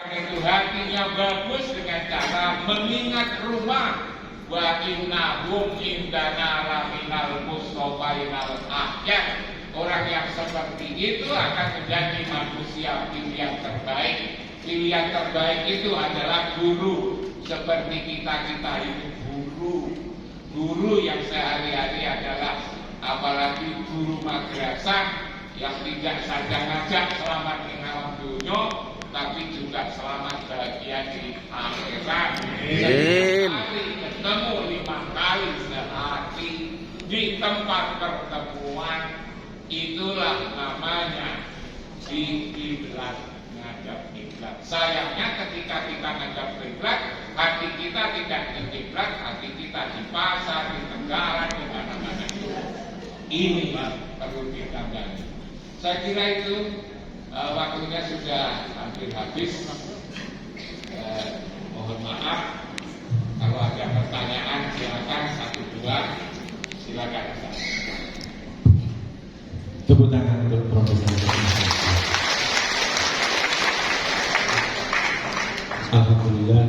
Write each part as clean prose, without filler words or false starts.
Itu hatinya bagus dengan cara mengingat rumah. Wa innahum indana laminal mustofainal ahyad. Orang yang seperti itu akan menjadi manusia pilihan terbaik. Pilihan terbaik itu adalah guru. Seperti kita itu guru yang sehari-hari adalah, apalagi guru madrasah yang tidak saja ngajak selamat di alam dunia, tapi juga selamat bahagia di akhirat. Sekali ketemu 5 kali sehari di tempat pertemuan, itulah namanya di kiblat, ngadap kiblat. Sayangnya ketika kita ngadap kiblat, hati kita tidak ke kiblat, hati kita di pasar, di negara, di mana-mana. Ini perlu ditambah. Saya kira itu waktunya sudah hampir habis. Mohon maaf kalau ada pertanyaan, silakan 1-2, silakan. Tepuk tangan untuk Profesor. Alhamdulillah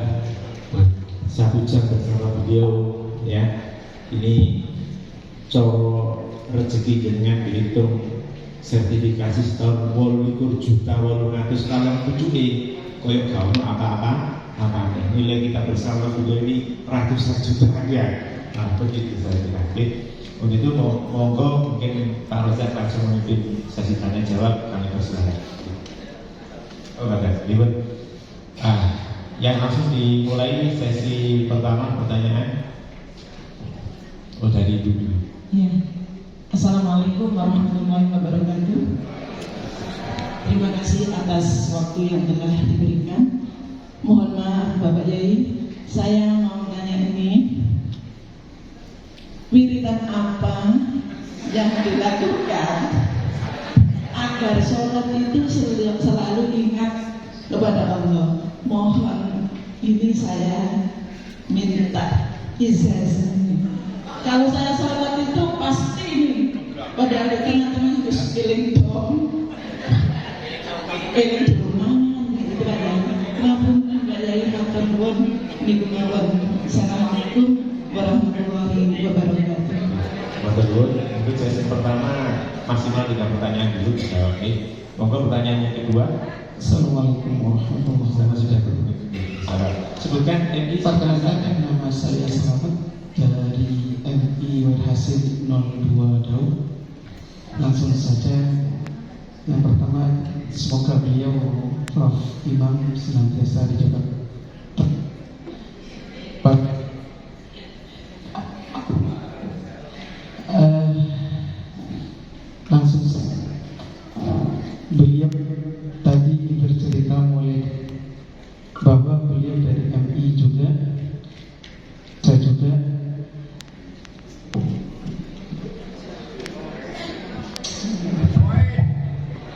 1 jam bersama beliau ya. Ini cowok rezeki jenengan dihitung sertifikasi setahun 28 juta 800 kalau tujuh koyok gaun apa nilai kita bersama beliau ini ratusan juta ya. Nah begitu saya kira. Untuk itu monggo mungkin Pak Rozak langsung memimpin sesi tanya jawab, kami persilakan. Oh bagus, ribet. Yang langsung dimulai sesi pertama pertanyaan. Oh dari Ibu. Ya. Assalamualaikum warahmatullahi wabarakatuh. Terima kasih atas waktu yang telah diberikan. Mohon maaf Bapak Yai, saya mau tanya ini, wiridan apa yang dilakukan agar sholat itu selalu ingat kepada Allah? Mohon ini saya minta ijazah. Kalau saya sholat itu pasti pada ada teman-teman itu sekeliling dong, mangan gitu kan. Ngapun nggak jadi makan buat minggu malam. Assalamualaikum warahmatullahi wabarakatuh. Mungkin sesi pertama maksimal 3 pertanyaan dulu dijawab. Monggo pertanyaan yang kedua. Assalamualaikum warahmatullahi wabarakatuh. Sudah berbunyi. Sebutkan MI. Perkenalkan, nama saya Selamat dari MI Warhasil 02 Daud. Langsung saja, yang pertama semoga beliau Prof. Imam senantiasa dijaga. Langsung saja, beliau tadi bercerita mulai bahwa beliau dari MI juga, saya juga.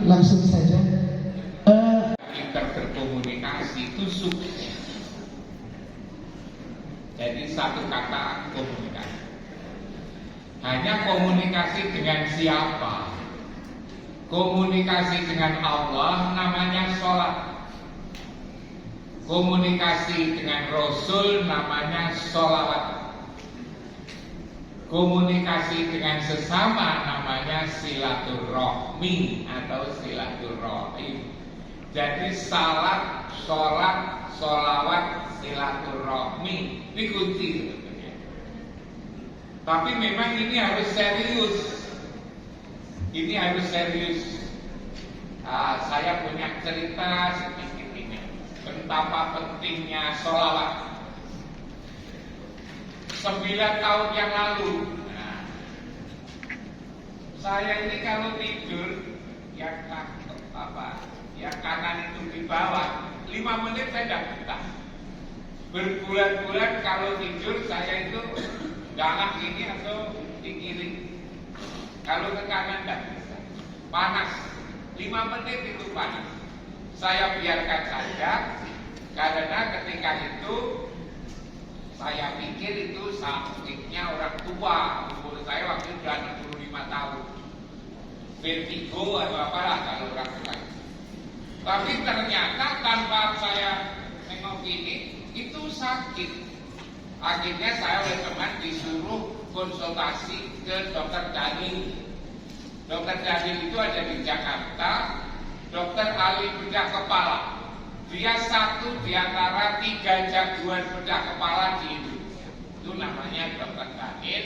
Langsung saja, kita berkomunikasi itu sukses. Jadi satu kata komunikasi. Hanya komunikasi dengan siapa? Komunikasi dengan Allah namanya sholat. Komunikasi dengan Rasul namanya sholawat. Komunikasi dengan sesama namanya silaturahmi atau silaturahim. Jadi salat, sholat, sholawat, silaturahmi ini kunci sebetulnya. Tapi memang ini harus serius. Ini harus serius. Saya punya cerita sedikit ini. Betapa pentingnya sholawat. 9 tahun yang lalu, saya ini kalau tidur yang kanan itu di bawah, 5 menit saya tidak betah. Berbulan-bulan kalau tidur saya itu galak ini atau di kiri. Kalau ke kanan tidak bisa, panas. 5 menit itu panas. Saya biarkan saja, karena ketika itu saya pikir itu sakitnya orang tua. Umur saya waktu itu sudah 65 tahun. Vertigo atau apalah kalau orang tua. Tapi ternyata tanpa saya nengok ini, itu sakit. Akhirnya saya oleh teman disuruh konsultasi ke dokter Daniel. Dokter Daniel itu ada di Jakarta, dokter ahli bedah kepala. Dia satu di antara 3 jagoan bedah kepala di Indonesia. Itu namanya dokter Daniel.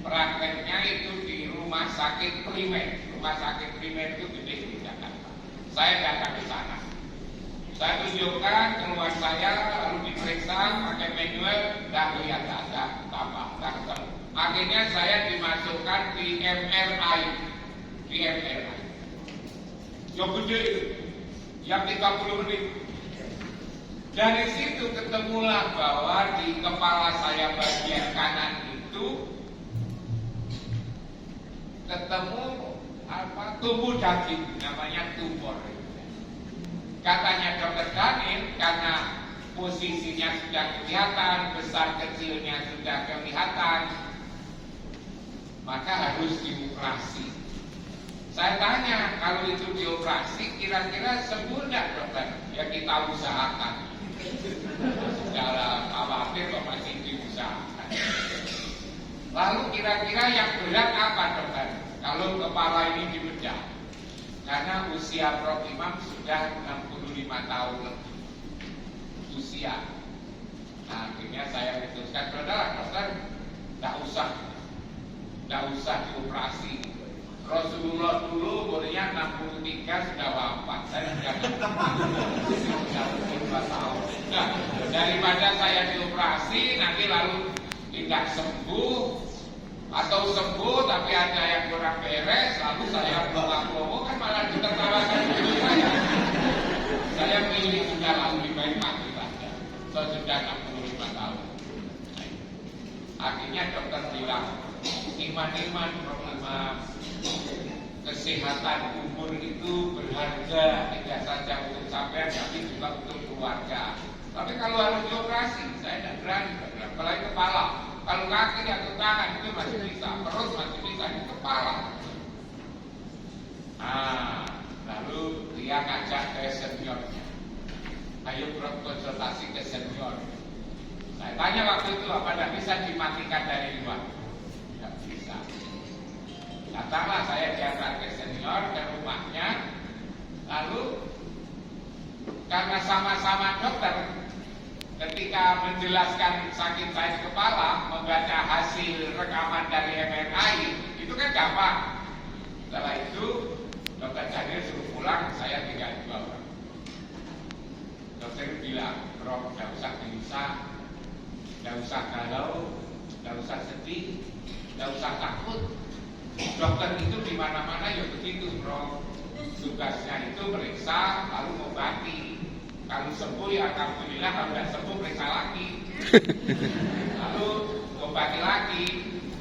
Prakteknya itu di rumah sakit primer. Rumah sakit primer itu gede di Jakarta. Saya datang ke sana. Saya tunjukkan keluar saya, lalu diperiksa pakai manual, dan kelihatan ada apa, tak ketemu. Akhirnya saya dimasukkan di MRI, yang gede, yang 30 menit. Dari situ ketemulah bahwa di kepala saya bagian kanan itu ketemu tumbuh daging, namanya tumor. Katanya dokter Daniel, karena posisinya sudah kelihatan, besar kecilnya sudah kelihatan, maka harus dioperasi. Saya tanya, kalau itu dioperasi, kira-kira sembuh tidak dokter? Ya kita usahakan. Secara khawatir kok masih diusahakan. Lalu kira-kira yang berat apa dokter? Kalau kepala ini dibedah? Karena usia Prof. Imam sudah 65 tahun lebih usia. Nah, akhirnya saya putuskan, dokter, tidak usah dioperasi. Rasulullah dulu umurnya 63 sudah wafat. Saya sudah 65 tahun. Nah, daripada saya dioperasi nanti lalu tidak sembuh, atau sembuh tapi ada yang kurang beres, lalu saya promo kan malah ditertawakan diri saya. Saya pilih sudah lebih baik mati saja. Saya sudah 65 tahun. Akhirnya dokter bilang, iman-iman problema kesehatan umur itu berharga, tidak saja untuk sampean tapi juga untuk keluarga. Tapi kalau harus dioperasi, saya tidak berani, apalagi kepala. Kalau kaki atau tangan itu masih bisa, perut masih bisa, di kepala. Lalu dia ngajak ke seniornya. Ayo Prof konsultasi ke senior. Saya tanya waktu itu apa tidak bisa dimatikan dari luar? Tidak bisa. Datanglah saya diantar ke senior ke rumahnya. Lalu karena sama-sama dokter, ketika menjelaskan sakit saya di kepala, membaca hasil rekaman dari MRI, itu kan gampang. Setelah itu, dokter Daniel suruh pulang, saya tinggal di bawah. Dokter bilang, Prof, tidak usah gelisah, tidak usah galau, tidak usah sedih, tidak usah takut. Dokter itu di mana-mana ya begitu, Prof. Tugasnya itu periksa, lalu mengobati. Kalau sembuh ya alhamdulillah, kalau tidak sembuh periksa lagi. Lalu obati lagi,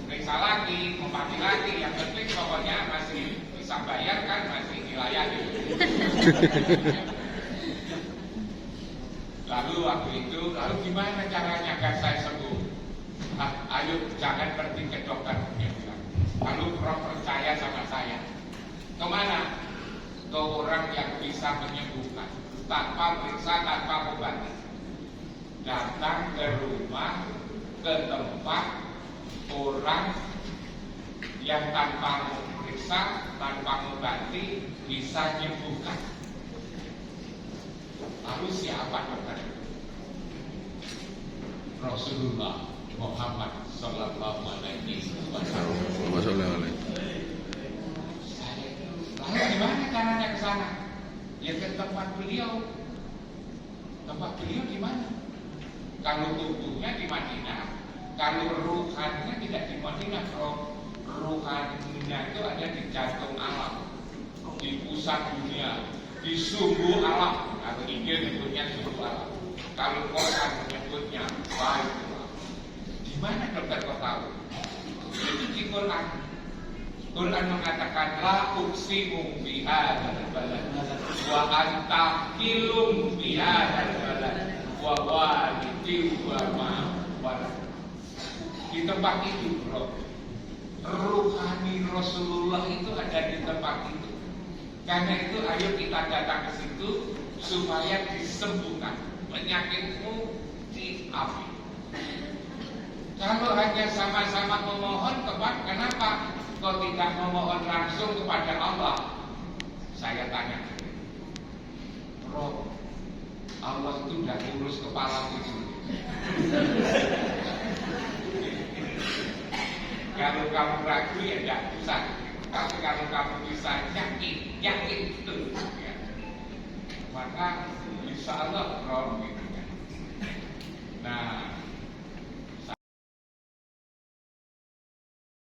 periksa lagi, obati lagi. Yang penting pokoknya masih bisa bayar kan, masih dilayani. Lalu waktu itu, lalu gimana caranya agar saya sembuh? Ayo jangan pergi ke dokter. Dia bilang. Lalu Prof percaya sama saya. Kemana? Ke orang yang bisa menyembuhkan. Tanpa periksa, tanpa obati. Datang ke rumah, ke tempat orang yang tanpa periksa, tanpa obati bisa menyembuhkan. Lalu siapa dokter? Rasulullah Muhammad Sallallahu Alaihi Wasallam. Lalu gimana caranya ke sana? Ya ke tempat beliau. Tempat beliau di mana? Kalau tubuhnya di Madinah, kalau ruhannya tidak di Madinah, ruhannya itu ada di jantung alam, di pusat dunia, di sumbu alam. Kalau Injil menyebutnya sumbu alam, kalau Quran menyebutnya baik. Di mana dokter kau tahu? Itu di Quran. Quran mengatakan la uqsimu bihadzal balad wa anta hilum bihadzal balad wa walidin wa ma walad. Di tempat itu, Bro. Ruhani Rasulullah itu ada di tempat itu. Karena itu ayo kita datang ke situ supaya disembuhkan penyakitmu diambil. Kalau hanya sama-sama memohon kenapa kau tidak memohon langsung kepada Allah? Saya tanya, Roh, Allah itu udah ngurus kepala itu. Kalau kamu ragu ya tidak usah. Tapi kalau kamu bisa yakin betul, ya, maka insya Allah Roh gitu kan. Nah,